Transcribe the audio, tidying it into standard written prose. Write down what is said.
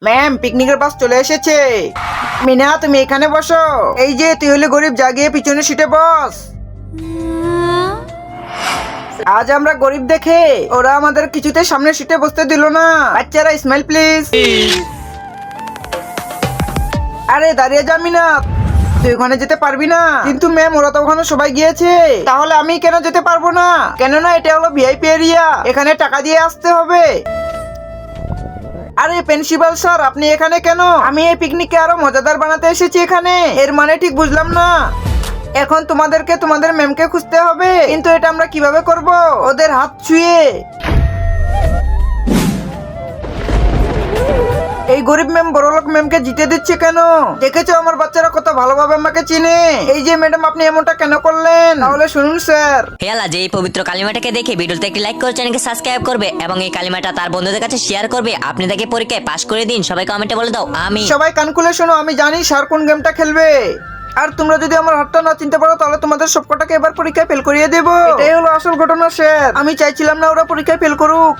Ma'am, পিকনিকের বাস চলে এসেছে। মিনা, তুমি এখানে বসো। এই যে তুই হলে গরিব, জাগিয়ে পিছনে সিটে বস। আজ আমরা গরিব দেখে ওরা আমাদের কিছুতে সামনে সিটে বসতে দিল না। বাচ্চারা স্মাইল প্লিজ। আরে দাঁড়িয়ে যাবি না, তুই ওখানে যেতে পারবি না। কিন্তু ম্যাম, ওরা তো ওখানে সবাই গিয়েছে, তাহলে আমি কেন যেতে পারবো না? কেননা এটা হলো ভিআইপি এরিয়া, এখানে টাকা দিয়ে আসতে হবে। আরে প্রিন্সিপাল স্যার, আপনি এখানে কেন? আমি এই পিকনিককে আরো মজাদার বানাতে এসেছি এখানে। এর মানে ঠিক বুঝলাম না। এখন তোমাদেরকে তোমাদের ম্যামকে খুঁজতে হবে, কিন্তু এটা আমরা কিভাবে করব? ওদের হাত ছুঁয়ে। এই গরিব ম্যাম বড়লোক ম্যামকে জিতে দিচ্ছে কেন? দেখেছো আমার বাচ্চারা কত ভালোভাবে আমাকে চিনে। এই যে ম্যাডাম, আপনি এমনটা কেন করলেন? তাহলে শুনুন স্যার। হে আল্লাহ, যে এই পবিত্র কালিমাটাকে দেখে ভিডিওতে একটি লাইক করে চ্যানেলকে সাবস্ক্রাইব করবে এবং এই কালিমাটা তার বন্ধুদের কাছে শেয়ার করবে। আপনি তাকে পরীক্ষায় পাশ করে দিন। সবাই কমেন্টে বলে দাও আমি। সবাই কান খুলে শোনো, আমি জানি স্যার কোন গেমটা খেলবে। আর তোমরা যদি আমার হাতটা না চিনতে পারো, তাহলে তোমাদের সবকটাকে এবার পরীক্ষায় ফেল করিয়ে দেবো। এটাই হলো আসল ঘটনা স্যার। আমি চাইছিলাম না ওরা পরীক্ষায় ফেল করুক।